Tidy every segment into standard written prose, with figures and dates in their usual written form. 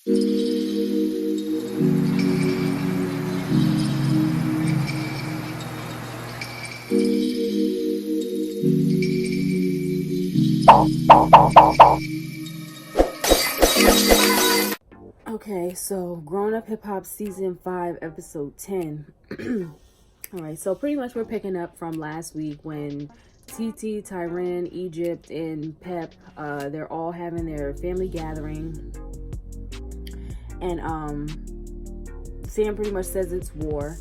Okay, so Growing Up Hip Hop Season 5, Episode 10. Alright, so pretty much we're picking up from last week when TT, Tyran, Egypt, and Pep, they're all having their family gathering. And Sam pretty much says it's war.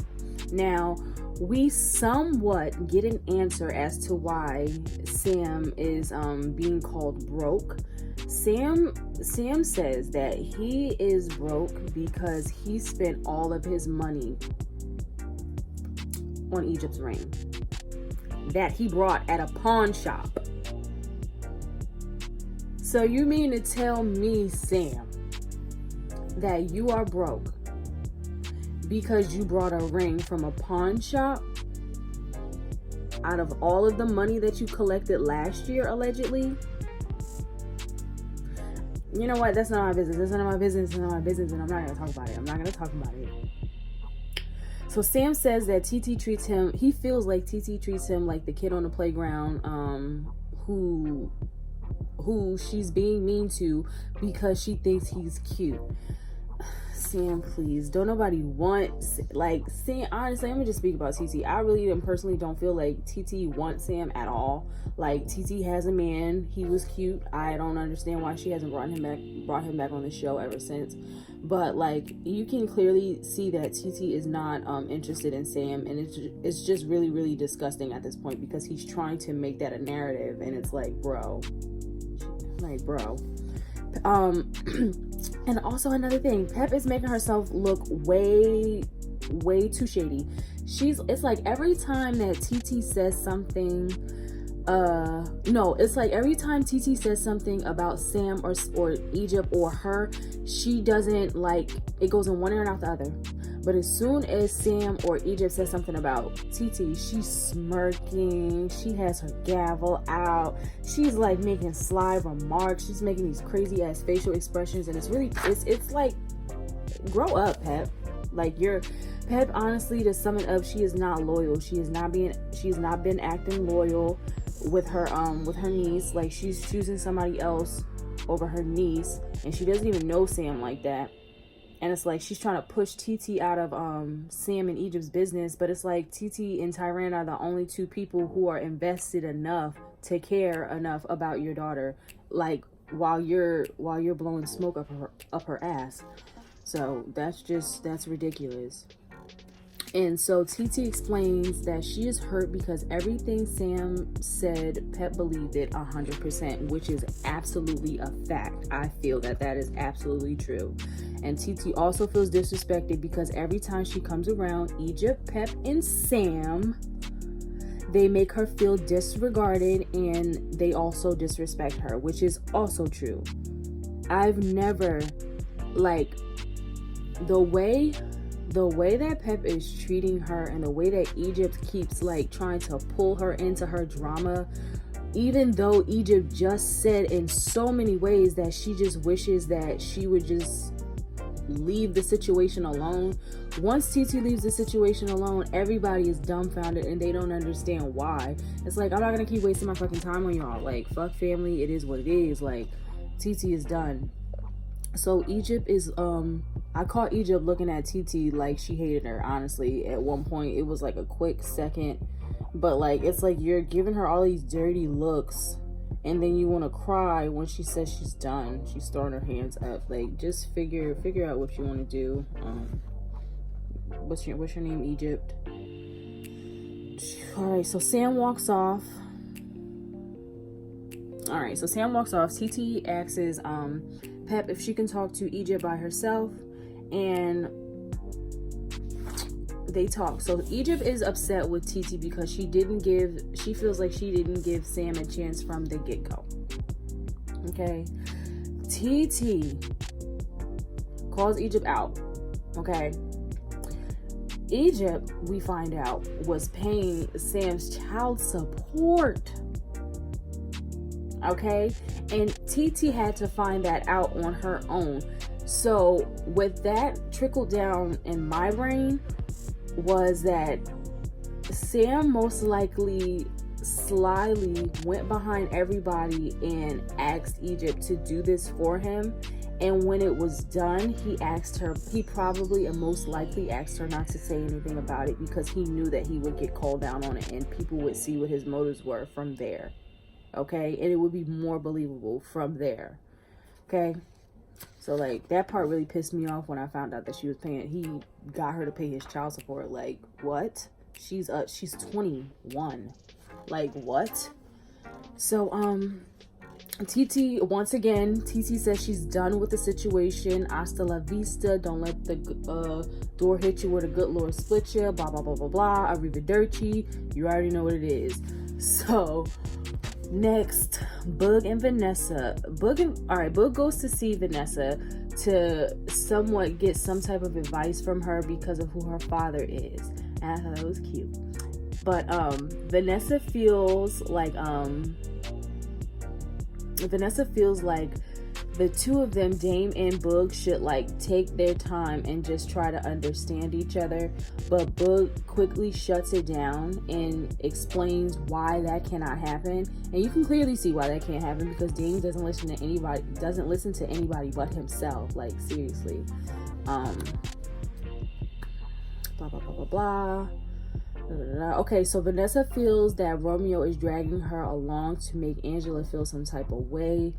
Now, we somewhat get an answer as to why Sam is being called broke. Sam says that he is broke because he spent all of his money on Egypt's ring that he brought at a pawn shop. So you mean to tell me, Sam, that you are broke because you brought a ring from a pawn shop out of all of the money that you collected last year, allegedly? You know what? That's not my business. That's none of my business. It's not my business, and I'm not going to talk about it. So Sam says that TT treats him, he feels like TT treats him like the kid on the playground who she's being mean to because she thinks he's cute. Sam, please, don't nobody want, like, Sam, honestly, let me just speak about TT. I really and personally don't feel like TT wants Sam at all. Like, TT has a man, he was cute. I don't understand why she hasn't brought him back on the show ever since. But, like, you can clearly see that TT is not interested in Sam, and it's just really, really disgusting at this point because he's trying to make that a narrative, and it's like, bro. And also another thing, Pep is making herself look way too shady. It's like every time that TT says something, it's like every time TT says something about Sam or Egypt or her, she doesn't, like, it goes in one ear and out the other. But as soon as Sam or Egypt says something about TT, she's smirking, she has her gavel out, she's like making sly remarks, she's making these crazy ass facial expressions, and it's like, grow up, Pep. Like, Pep, honestly, to sum it up, she is not loyal. She has not been acting loyal with her niece. Like, she's choosing somebody else over her niece, and she doesn't even know Sam like that. And it's like she's trying to push TT out of Sam and Egypt's business, but it's like TT and Tyran are the only two people who are invested enough to care enough about your daughter, like while you're blowing smoke up her ass. So that's ridiculous. And so TT explains that she is hurt because everything Sam said, Pep believed it 100%, which is absolutely a fact. I feel that is absolutely true. And TT also feels disrespected because every time she comes around Egypt, Pep, and Sam, they make her feel disregarded and they also disrespect her, which is also true. I've never, like, the way that Pep is treating her and the way that Egypt keeps, like, trying to pull her into her drama, even though Egypt just said in so many ways that she just wishes that she would just leave the situation alone. Once TT leaves the situation alone, everybody is dumbfounded and they don't understand why. It's like, I'm not gonna keep wasting my fucking time on y'all. Like, fuck family, it is what it is. Like, TT is done. So Egypt is, I caught Egypt looking at TT like she hated her, honestly. At one point, it was like a quick second. But, like, it's like you're giving her all these dirty looks. And then you want to cry when she says she's done. She's throwing her hands up. Like, just figure out what you want to do. What's your name, Egypt? Alright, so Sam walks off. TT asks Pep if she can talk to Egypt by herself, and they talk. So Egypt is upset with TT because she feels like she didn't give Sam a chance from the get-go. Okay, TT calls Egypt out. Okay, Egypt, we find out, was paying Sam's child support. Okay, and TT had to find that out on her own. So what that trickled down in my brain was that Sam most likely slyly went behind everybody and asked Egypt to do this for him, and when it was done, he probably and most likely asked her not to say anything about it, because he knew that he would get called down on it and people would see what his motives were from there. Okay, and it would be more believable from there. Okay, so like that part really pissed me off when I found out that he got her to pay his child support. Like, what? She's 21. Like, what? So TT, once again, TT says she's done with the situation. Hasta la vista. Don't let the door hit you where the good Lord split you. Blah blah blah blah blah. Arrivederci. You already know what it is. So next, Boog and Vanessa. Boog goes to see Vanessa to somewhat get some type of advice from her because of who her father is. And I thought that was cute. But Vanessa feels like the two of them, Dame and Boog, should like take their time and just try to understand each other. But Boog quickly shuts it down and explains why that cannot happen. And you can clearly see why that can't happen, because Dame doesn't listen to anybody but himself. Like, seriously. Blah blah blah blah blah. Okay, so Vanessa feels that Romeo is dragging her along to make Angela feel some type of way,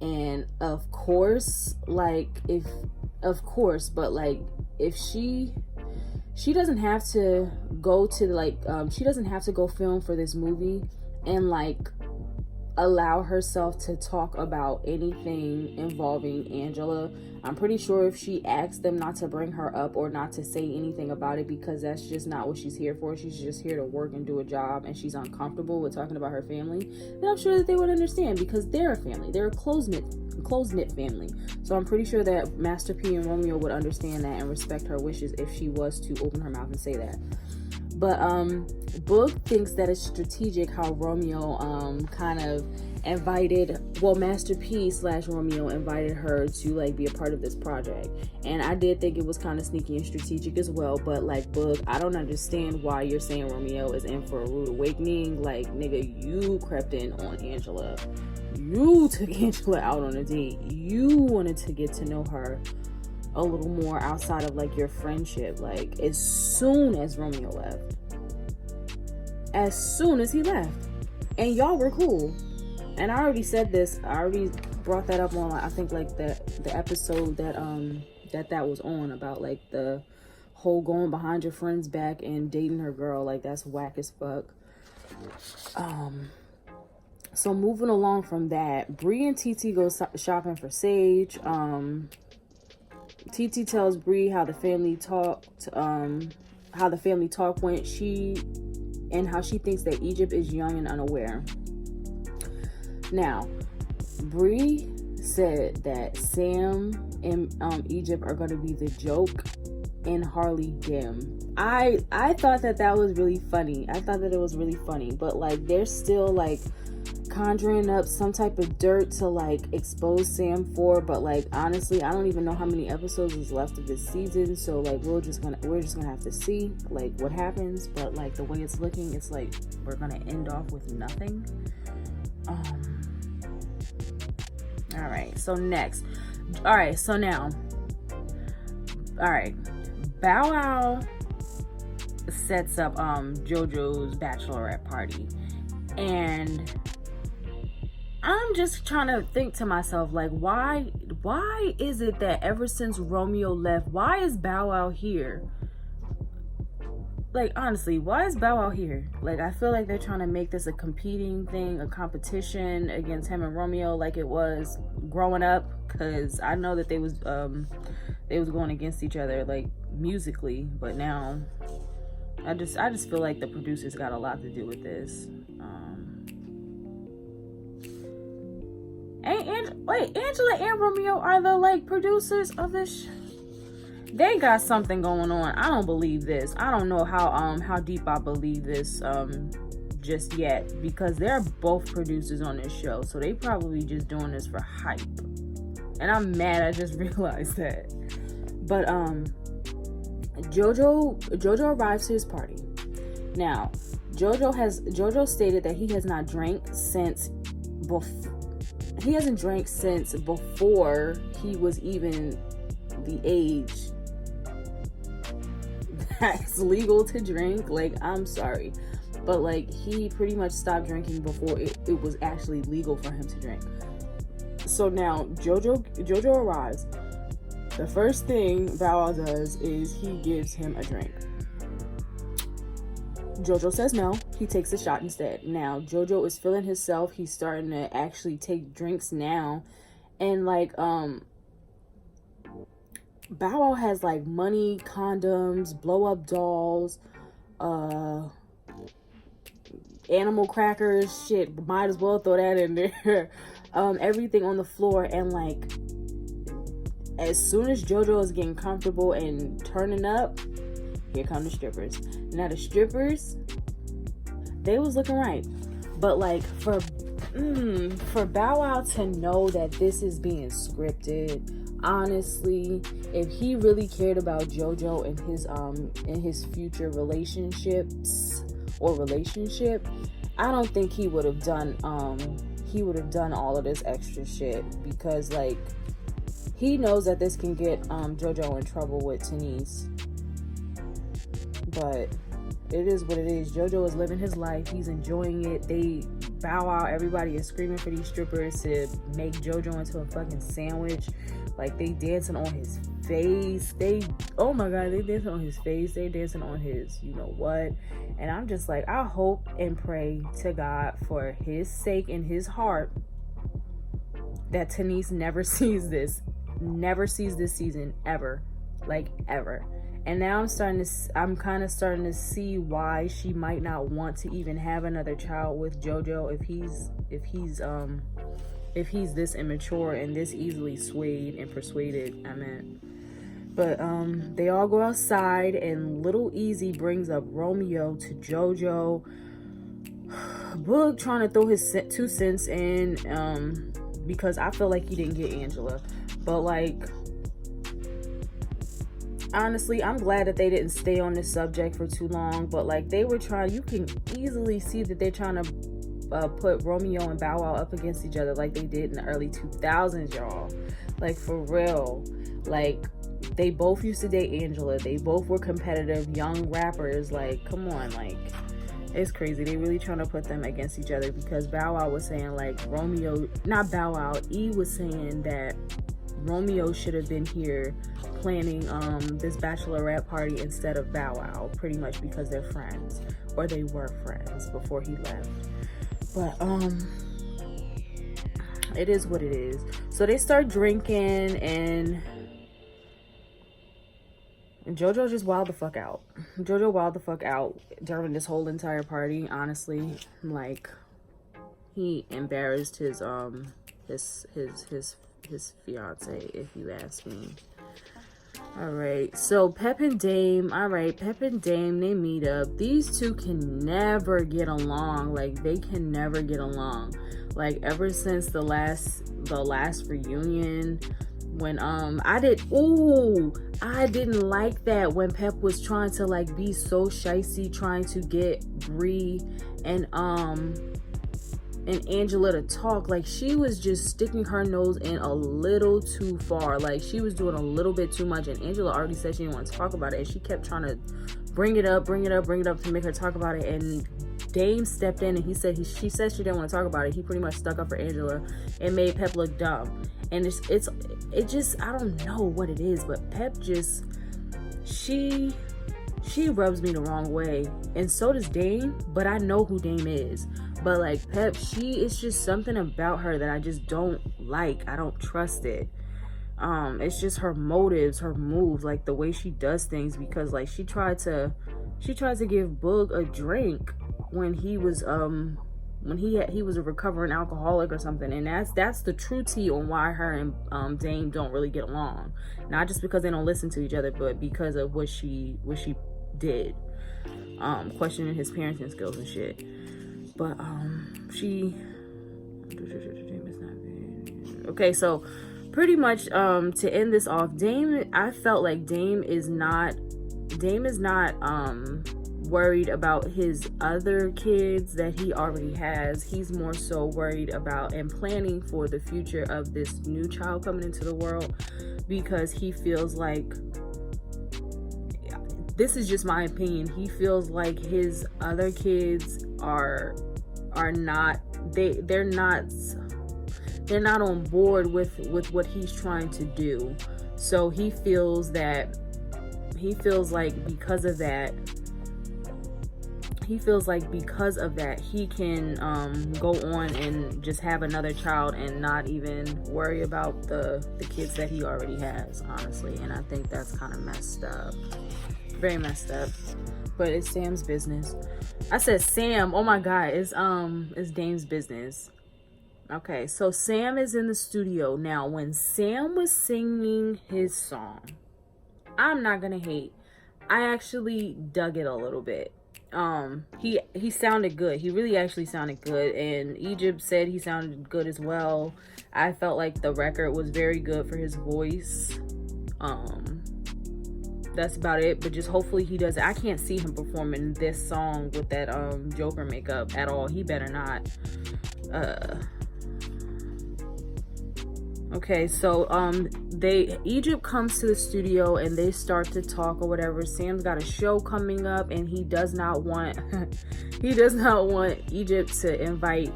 and of course, if she doesn't have to go to she doesn't have to go film for this movie and like allow herself to talk about anything involving Angela. I'm pretty sure if she asks them not to bring her up or not to say anything about it, because that's just not what she's here for. She's just here to work and do a job, and she's uncomfortable with talking about her family, then I'm sure that they would understand, because they're a family. They're a close-knit family. So I'm pretty sure that Master P and Romeo would understand that and respect her wishes if she was to open her mouth and say that. But Boog thinks that it's strategic how Romeo kind of Master P / Romeo invited her to like be a part of this project. And I did think it was kind of sneaky and strategic as well. But like, Boog, I don't understand why you're saying Romeo is in for a rude awakening. Like, nigga, you crept in on Angela. You took Angela out on a date. You wanted to get to know her a little more outside of like your friendship. Like, as soon as Romeo left, as soon as he left, and y'all were cool. And I already said this, I already brought that up on, I think like the episode that was on, about like the whole going behind your friend's back and dating her girl. Like, that's whack as fuck. So moving along from that, Bree and TT go shopping for Sage. TT tells Bree how the family talk went. And how she thinks that Egypt is young and unaware. Now, Bree said that Sam and Egypt are going to be the joke and Harley Dim. I thought that was really funny. I thought that it was really funny, but like, they're still like conjuring up some type of dirt to like expose Sam for. But like, honestly, I don't even know how many episodes is left of this season, so like we're just gonna have to see like what happens. But like, the way it's looking, it's like we're gonna end off with nothing. Bow Wow sets up JoJo's bachelorette party, and I'm just trying to think to myself, like, why is it that ever since Romeo left, why is Bow Wow here? Like, honestly, why is Bow Wow here? Like, I feel like they're trying to make this a competing thing, a competition against him and Romeo, like it was growing up. Because I know that they was going against each other, like, musically, but now I just feel like the producers got a lot to do with this. Angela and Romeo are the like producers of this. They got something going on. I don't believe this. I don't know how deep I believe this just yet, because they're both producers on this show, so they probably just doing this for hype. And I'm mad I just realized that. But JoJo arrives to his party. Now, JoJo stated that he has not drank since he hasn't drank since before he was even the age that's legal to drink. Like, I'm sorry, but like, he pretty much stopped drinking before it was actually legal for him to drink. So now JoJo arrives. The first thing Bow Wow does is he gives him a drink. JoJo says no. He takes a shot instead. Now, JoJo is feeling himself. He's starting to actually take drinks now. And, like, Bow Wow has, like, money, condoms, blow-up dolls, animal crackers. Shit, might as well throw that in there. Everything on the floor. And, like, as soon as JoJo is getting comfortable and turning up, here come the strippers. Now the strippers, they was looking right, but like for Bow Wow to know that this is being scripted, honestly, if he really cared about JoJo and his future relationships or relationship, I don't think he would have done all of this extra shit, because like, he knows that this can get JoJo in trouble with Denise. But it is what it is. JoJo is living his life. He's enjoying it. They Bow Wow. Everybody is screaming for these strippers to make JoJo into a fucking sandwich. Like, they dancing on his face. Oh my God, they dancing on his face. They dancing on his, you know what? And I'm just like, I hope and pray to God for his sake and his heart that Denise never sees this season ever, like ever. And now I'm kind of starting to see why she might not want to even have another child with JoJo if he's this immature and this easily swayed and persuaded. But they all go outside, and Little Easy brings up Romeo to JoJo. Boog trying to throw his 2 cents in because I feel like he didn't get Angela, but like, honestly, I'm glad that they didn't stay on this subject for too long. But like, they were trying, you can easily see that they're trying to put Romeo and Bow Wow up against each other like they did in the early 2000s, y'all. Like, for real. Like, they both used to date Angela. They both were competitive young rappers. Like, come on, like, it's crazy. They really trying to put them against each other, because Bow Wow was saying like E was saying that Romeo should have been here planning this bachelorette party instead of Bow Wow, pretty much because they're friends, or they were friends before he left. But it is what it is. So they start drinking, and JoJo just wild the fuck out. JoJo wild the fuck out during this whole entire party, honestly. Like, he embarrassed his fiance, if you ask me. Alright, so Pep and Dame, they meet up. These two can never get along. Like, they can never get along. Like, ever since the last reunion, when I didn't like that when Pep was trying to like be so shicey, trying to get Bree and Angela to talk. Like, she was just sticking her nose in a little too far. Like, she was doing a little bit too much, and Angela already said she didn't want to talk about it, and she kept trying to bring it up to make her talk about it. And Dame stepped in, and she said she didn't want to talk about it. He pretty much stuck up for Angela and made Pep look dumb. And it just, I don't know what it is, but Pep just, she rubs me the wrong way, and so does Dame. But I know who Dame is. But like, Pep, it's just something about her that I just don't like. I don't trust it. It's just her motives, her moves, like the way she does things. Because like, she tried to give Boog a drink when he was he was a recovering alcoholic or something, and that's the true tea on why her and Dame don't really get along. Not just because they don't listen to each other, but because of what she did, questioning his parenting skills and shit. But okay, so pretty much to end this off, I felt like Dame is not worried about his other kids that he already has. He's more so worried about and planning for the future of this new child coming into the world, because he feels like, this is just my opinion, he feels like his other kids are not, they're not on board with what he's trying to do. So he feels like because of that he can go on and just have another child and not even worry about the kids that he already has, honestly. And I think that's kind of messed up, very messed up. But it's Sam's business. I said Sam, oh my god, it's Dame's business. Okay, so Sam is in the studio now. When Sam was singing his song, I'm not gonna hate, I actually dug it a little bit. He sounded good. He really actually sounded good, and Egypt said he sounded good as well. I felt like the record was very good for his voice. That's about it, but just hopefully he does. I can't see him performing this song with that Joker makeup at all. He better not. Okay, so Egypt comes to the studio and they start to talk or whatever. Sam's got a show coming up, and he does not want Egypt to invite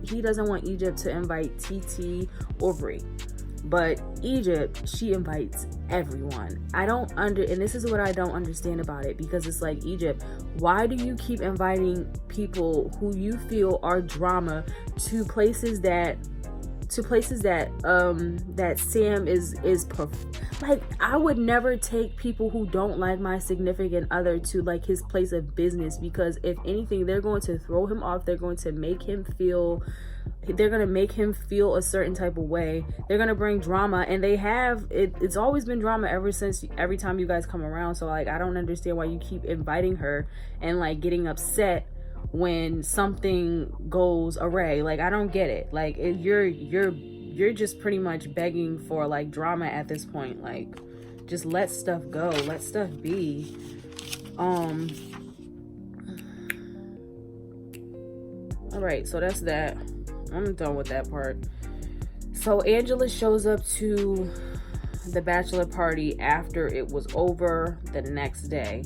he doesn't want Egypt to invite TT or Brie. But Egypt, she invites everyone. And this is what I don't understand about it, because it's like, Egypt, why do you keep inviting people who you feel are drama to places that Sam is like, I would never take people who don't like my significant other to like his place of business, because if anything, they're going to throw him off. They're going to make him feel a certain type of way. They're gonna bring drama, and they have it's always been drama every time you guys come around. So like, I don't understand why you keep inviting her and like getting upset when something goes awry. Like, I don't get it. Like, you're just pretty much begging for like drama at this point. Like, just let stuff go, let stuff be. All right, so that's that. I'm done with that part. So Angela shows up to the bachelor party after it was over the next day.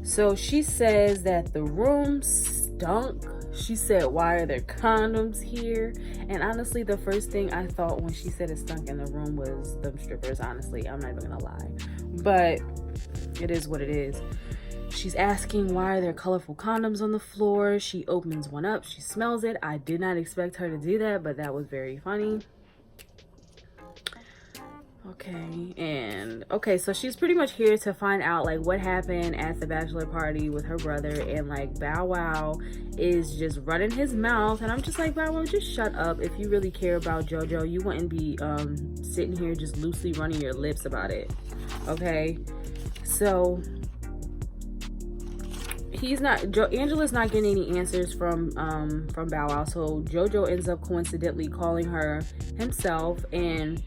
So she says that the room stunk. She said, why are there condoms here? And honestly, the first thing I thought when she said it stunk in the room was them strippers. Honestly, I'm not even gonna lie, but it is what it is. She's asking, why are there colorful condoms on the floor? She opens one up, she smells it. I did not expect her to do that, but that was very funny. Okay, so she's pretty much here to find out like what happened at the bachelor party with her brother, and like Bow Wow is just running his mouth, and I'm just like, Bow Wow, just shut up. If you really care about JoJo, you wouldn't be sitting here just loosely running your lips about it. Okay, so Angela's not getting any answers from Bow Wow, so JoJo ends up coincidentally calling her himself, and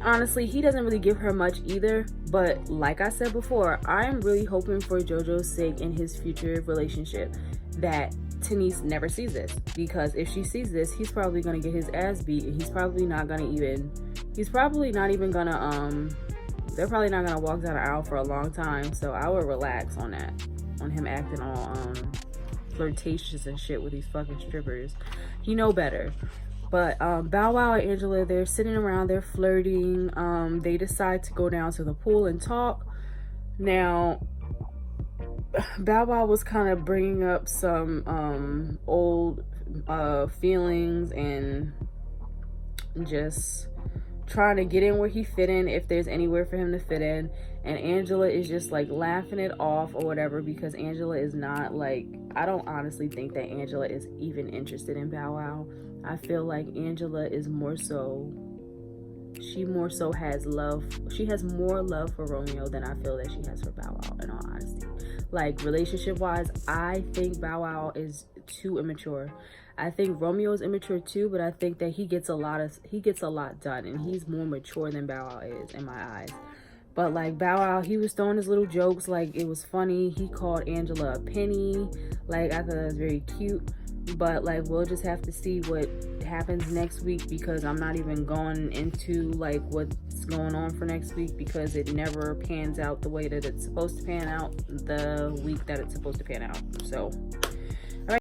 honestly, he doesn't really give her much either. But like I said before, I'm really hoping for JoJo's sake in his future relationship that Tenise never sees this, because if she sees this, he's probably gonna get his ass beat, and they're probably not gonna walk down the aisle for a long time. So I would relax on that, on him acting all flirtatious and shit with these fucking strippers. You know better. But Bow Wow and Angela, they're sitting around, they're flirting. They decide to go down to the pool and talk. Now, Bow Wow was kind of bringing up some old feelings and just trying to get in where he fit in, if there's anywhere for him to fit in. And Angela is just like laughing it off or whatever, because Angela is not like, I don't honestly think that Angela is even interested in Bow Wow. I feel like Angela is more so has love. She has more love for Romeo than I feel that she has for Bow Wow, in all honesty. like relationship wise, I think Bow Wow is too immature. I think Romeo is immature too, but I think that he gets a lot done, and he's more mature than Bow Wow is in my eyes. But like Bow Wow, he was throwing his little jokes, like it was funny. He called Angela a penny. Like I thought that was very cute. But like we'll just have to see what happens next week, because I'm not even going into like what's going on for next week, because it never pans out the way that it's supposed to pan out the week that it's supposed to pan out. So